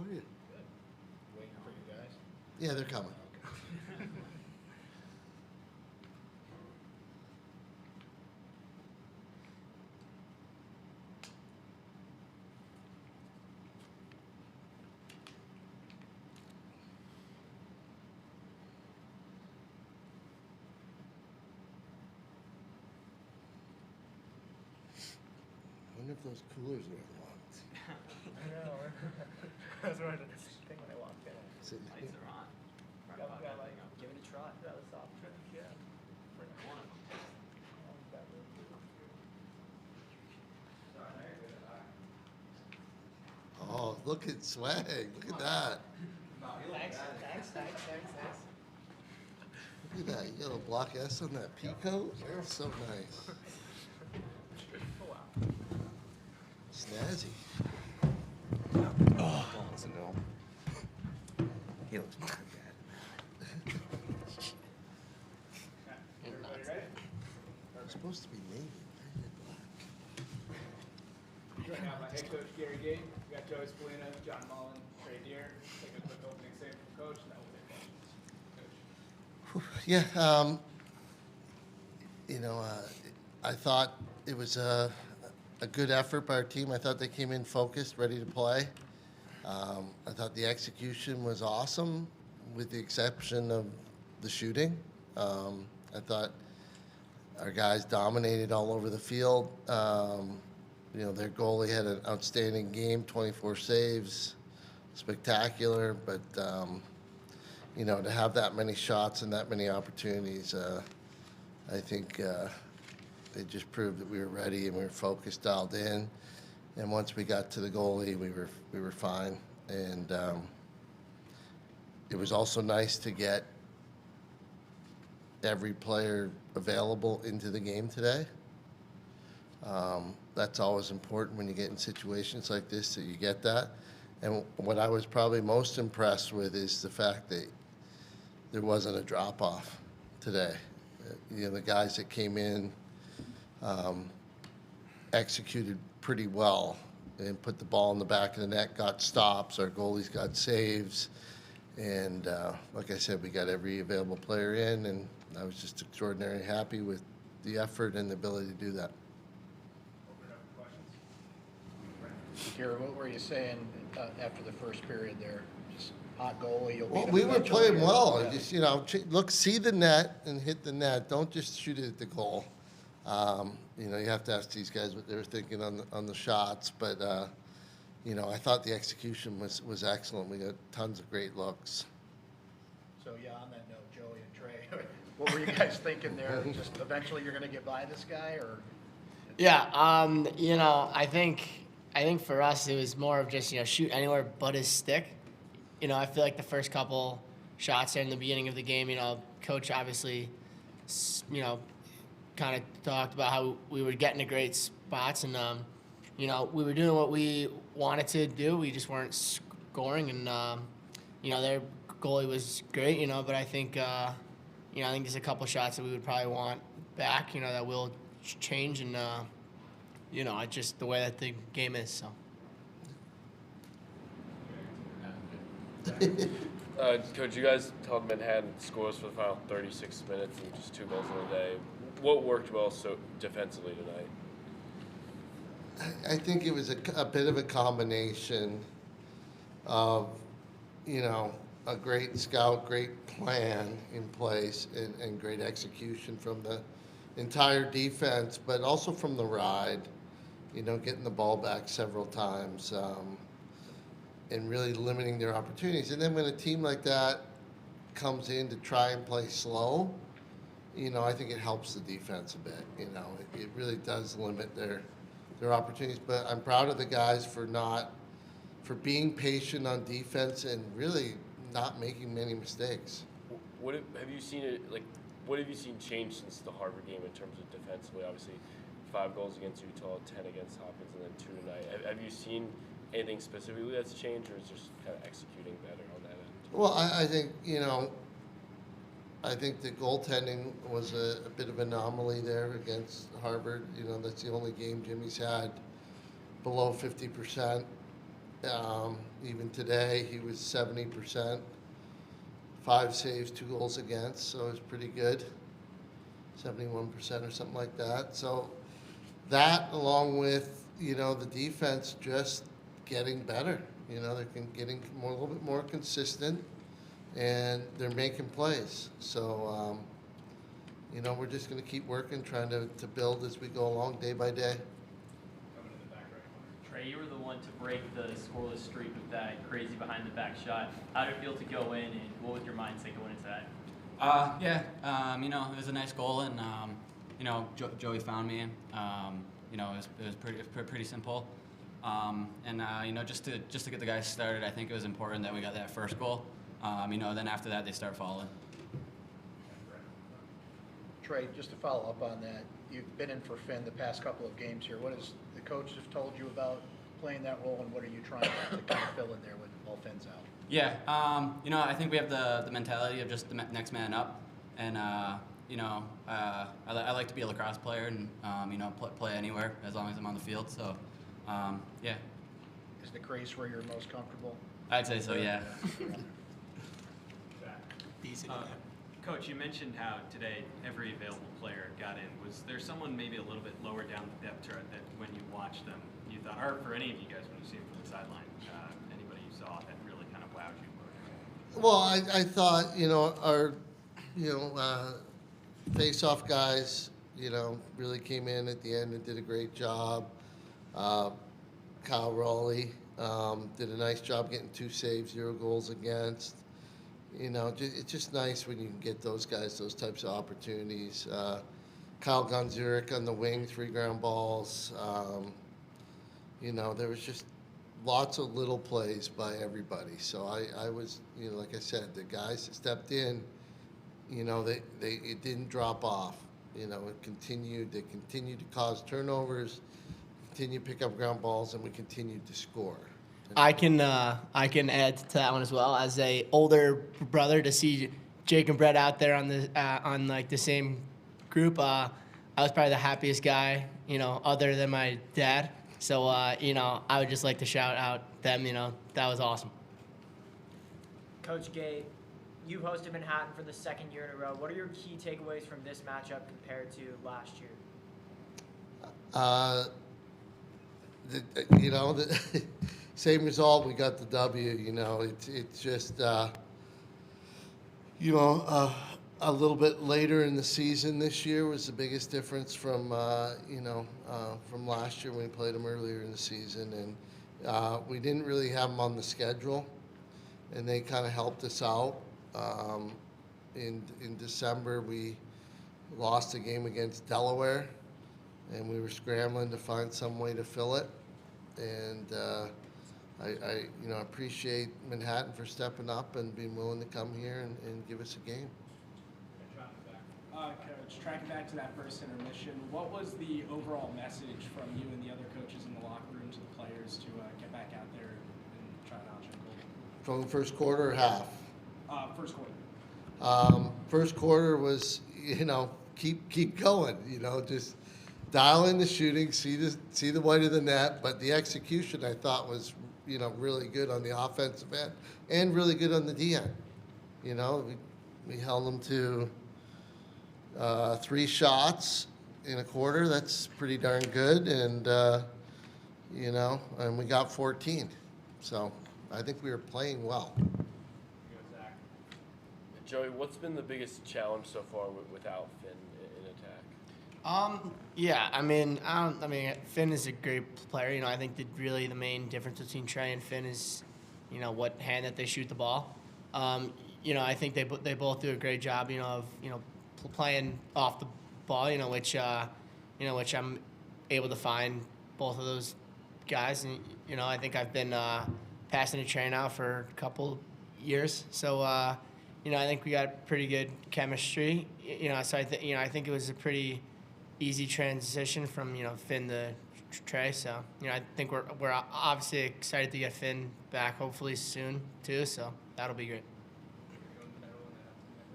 are you? Good. Waiting for you guys. Yeah, they're coming. I wonder if those coolers are unlocked. I know. I was wondering the same thing when I walked in. Sitting Lights here. are on. Yeah, we got like, Give it a try. that was soft drink, yeah. One of them. Oh, look at swag. Look at that. Thanks. Look at that. You got a block S on that pea coat? So nice. Oh, wow. Snazzy. Wants to go. He looks pretty bad. Everybody ready? It's supposed to be navy. Why is it black? Joined now by head coach Gary Gait. We got Joey Spallina, John Mullen, Trey Deere. Take a quick opening statement from coach, and then we'll take questions. Coach. Yeah, I thought it was a good effort by our team. I thought they came in focused, ready to play. I thought the execution was awesome, with the exception of the shooting. I thought our guys dominated all over the field. Their goalie had an outstanding game, 24 saves, spectacular. But, to have that many shots and that many opportunities, I think it just proved that we were ready and we were focused, dialed in. And once we got to the goalie, we were fine. And it was also nice to get every player available into the game today. That's always important when you get in situations like this, that you get that. And what I was probably most impressed with is the fact that there wasn't a drop-off today. The guys that came in executed pretty well and put the ball in the back of the net, got stops. Our goalies got saves. And like I said, we got every available player in, and I was just extraordinarily happy with the effort and the ability to do that. Open it up for questions. Gary, what were you saying after the first period there? Just hot goalie, you'll Well, beat we him were eventually, playing or- well. Yeah. Just, look, see the net and hit the net. Don't just shoot it at the goal. You have to ask these guys what they were thinking on the shots. But, I thought the execution was excellent. We got tons of great looks. So, yeah, on that note, Joey and Trey, what were you guys thinking there? Just eventually you're going to get by this guy, or? Yeah, I think for us it was more of just shoot anywhere but his stick. I feel like the first couple shots there in the beginning of the game, coach obviously, kind of talked about how we were getting to great spots, and we were doing what we wanted to do. We just weren't scoring, and their goalie was great, but I think I think there's a couple shots that we would probably want back, that will change, and it's just the way that the game is. So. Coach, you guys held Manhattan scores for the final 36 minutes and just 2 goals in a day. What worked well so defensively tonight? I think it was a bit of a combination of, a great scout, great plan in place, and great execution from the entire defense, but also from the ride, getting the ball back several times, and really limiting their opportunities. And then when a team like that comes in to try and play slow, I think it helps the defense a bit. It really does limit their opportunities. But I'm proud of the guys for being patient on defense and really not making many mistakes. What have you seen change since the Harvard game in terms of defensively? Obviously, 5 goals against Utah, 10 against Hopkins, and then 2 tonight. Have you seen anything specifically that's changed, or is just kind of executing better on that end? Well, I think, I think the goaltending was a bit of an anomaly there against Harvard. That's the only game Jimmy's had below 50%. Even today, he was 70%, 5 saves, 2 goals against, so it was pretty good. 71% or something like that. So that, along with, the defense just getting better. They're getting a little bit more consistent, and they're making plays. So, we're just going to keep working, trying to build as we go along day by day. Coming to the back right corner. Trey, you were the one to break the scoreless streak with that crazy behind-the-back shot. How did it feel to go in, and what was your mindset going into that? It was a nice goal, and Joey found me. It was pretty simple. Just to get the guys started, I think it was important that we got that first goal. Then after that they start falling. Trey, just to follow up on that, you've been in for Finn the past couple of games here. What has the coach have told you about playing that role, and what are you trying to kind of fill in there with all Finn's out? Yeah, I think we have the mentality of just the next man up, and I like to be a lacrosse player and play anywhere as long as I'm on the field. So, yeah. Is the crease where you're most comfortable? I'd say so. Yeah. Easy. Coach, you mentioned how today every available player got in. Was there someone maybe a little bit lower down the depth chart that when you watched them, you thought, or for any of you guys when you see them from the sideline, anybody you saw that really kind of wowed you? Well, I thought, our, face-off guys, really came in at the end and did a great job. Kyle Rowley did a nice job getting 2 saves, 0 goals against. It's just nice when you can get those guys those types of opportunities. Kyle Gonzurek on the wing, 3 ground balls. There was just lots of little plays by everybody. So I was, like I said, the guys that stepped in, it didn't drop off. It continued. They continued to cause turnovers, continued to pick up ground balls, and we continued to score. I can add to that one as well. As a older brother, to see Jake and Brett out there on the same group, I was probably the happiest guy, other than my dad. So I would just like to shout out them. That was awesome. Coach Gait, you've hosted Manhattan for the 2nd year in a row. What are your key takeaways from this matchup compared to last year? The same result. We got the W. It's just a little bit later in the season this year was the biggest difference from from last year when we played them earlier in the season, and we didn't really have them on the schedule, and they kind of helped us out. In December, we lost a game against Delaware, and we were scrambling to find some way to fill it. And I appreciate Manhattan for stepping up and being willing to come here and give us a game. Coach, tracking back to that first intermission, what was the overall message from you and the other coaches in the locker room to the players to get back out there and try to notch a goal? From the first quarter or half? First quarter. First quarter was, keep going, just dial in the shooting, see the white of the net, but the execution I thought was, really good on the offensive end and really good on the D end. We held them to 3 shots in a quarter. That's pretty darn good, and and we got 14. So I think we were playing well. Joey, what's been the biggest challenge so far without Finn in attack? Finn is a great player. I think that really the main difference between Trey and Finn is, what hand that they shoot the ball. I think they both do a great job, of playing off the ball, which I'm able to find both of those guys, and I think I've been passing to Trey now for a couple years, so I think we got pretty good chemistry, so I think it was a pretty easy transition from Finn to Trey. So I think we're obviously excited to get Finn back hopefully soon too. So that'll be great.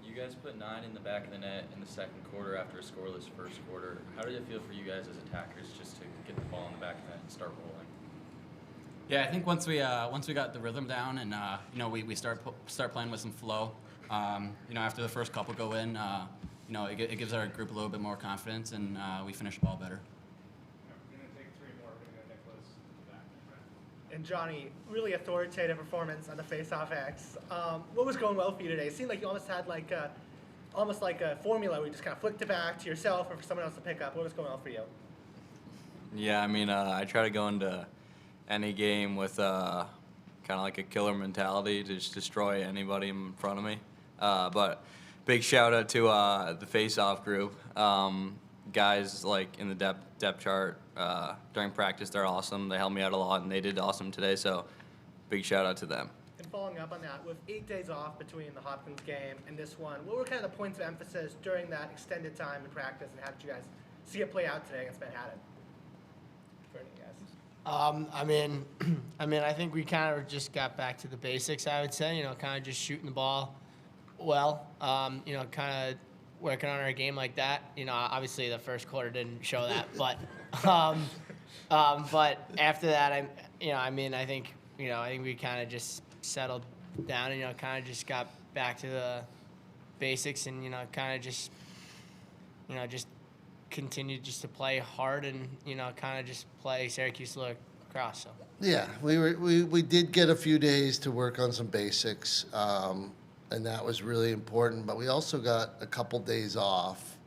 You guys put 9 in the back of the net in the 2nd quarter after a scoreless first quarter. How did it feel for you guys as attackers just to get the ball in the back of the net and start rolling? Yeah, I think once we got the rhythm down and you know we start playing with some flow, you know after the first couple go in, you know it gives our group a little bit more confidence and we finish the ball better. We're going to take 3 more. We're going to Nicholas back. And Johnny, really authoritative performance on the face-off X. What was going well for you today? It seemed like you almost had almost like a formula where you just kind of flicked it back to yourself or for someone else to pick up. What was going well for you? Yeah, I mean, I try to go into any game with kind of like a killer mentality to just destroy anybody in front of me. But big shout out to the face-off group. Guys like in the depth chart during practice, they're awesome. They helped me out a lot, and they did awesome today. So big shout out to them. And following up on that, with 8 days off between the Hopkins game and this one, what were kind of the points of emphasis during that extended time in practice, and how did you guys see it play out today against Manhattan? For any guys. I think we kind of just got back to the basics. I would say, you know, kind of just shooting the ball well. You know, kind of working on our game like that. You know, obviously the first quarter didn't show that, but after that, I think we kind of just settled down and, you know, kind of just got back to the basics and, you know, kind of just continued just to play hard and, you know, kind of just play Syracuse lacrosse. So. Yeah, we did get a few days to work on some basics, and that was really important. But we also got a couple days off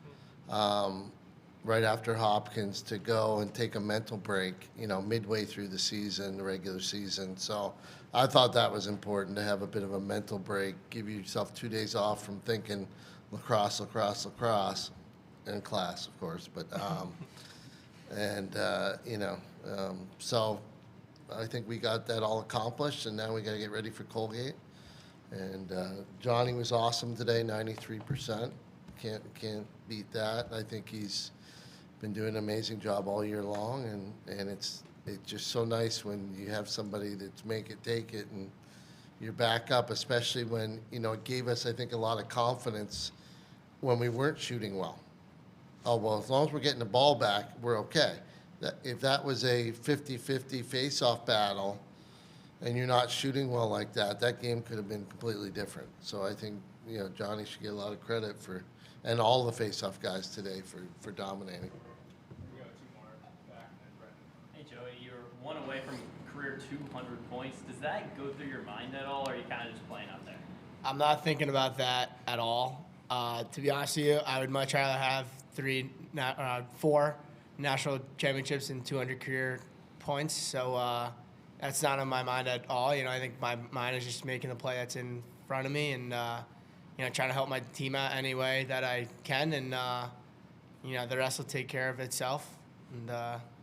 right after Hopkins to go and take a mental break, you know, midway through the season, the regular season. So I thought that was important to have a bit of a mental break, give yourself 2 days off from thinking lacrosse, and class, of course. But so I think we got that all accomplished, and now we got to get ready for Colgate. And Johnny was awesome today, 93%. Can't beat that. I think he's been doing an amazing job all year long, and it's just so nice when you have somebody that's make it, take it, and you're back up, especially when, you know, it gave us, I think, a lot of confidence when we weren't shooting well. Oh, well, as long as we're getting the ball back, we're okay. If that was a 50-50 face-off battle and you're not shooting well like that, that game could have been completely different. So I think, you know, Johnny should get a lot of credit for, and all the face-off guys today for dominating. We got 2 more back and then Brendan. Hey Joey, you're 1 away from career 200 points. Does that go through your mind at all, or are you kind of just playing out there? I'm not thinking about that at all. To be honest with you, I would much rather have 4 national championships and 200 career points. So that's not on my mind at all. You know, I think my mind is just making the play that's in front of me and, you know, trying to help my team out any way that I can. And, you know, the rest will take care of itself. And,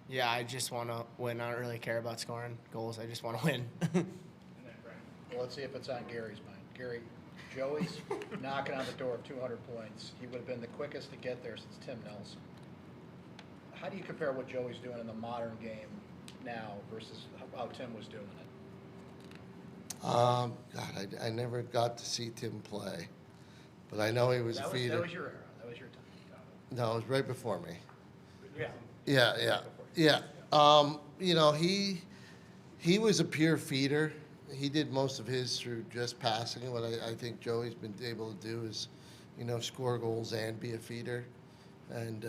yeah, I just want to win. I don't really care about scoring goals. I just want to win. And then Brendan. Well, let's see if it's on Gary's mind. Gary, Joey's knocking on the door of 200 points. He would have been the quickest to get there since Tim Nelson. How do you compare what Joey's doing in the modern game now versus how Tim was doing it? God, I never got to see Tim play, but I know he was a feeder. That was your era. That was your time. No, it was right before me. Yeah. Yeah. You know, he was a pure feeder. He did most of his through just passing. What I think Joey's been able to do is, you know, score goals and be a feeder. And,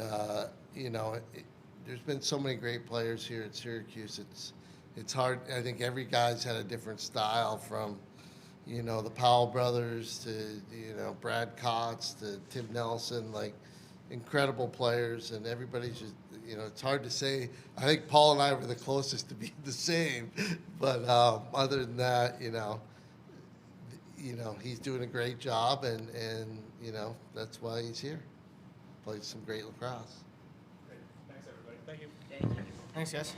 you know, there's been so many great players here at Syracuse. It's hard. I think every guy's had a different style from, you know, the Powell brothers to, you know, Brad Kotz to Tim Nelson, like incredible players. And everybody's just, you know, it's hard to say. I think Paul and I were the closest to being the same. But other than that, you know, he's doing a great job. And you know, that's why he's here. Plays some great lacrosse. Great. Thanks, everybody. Thank you. Thank you. Thanks, guys.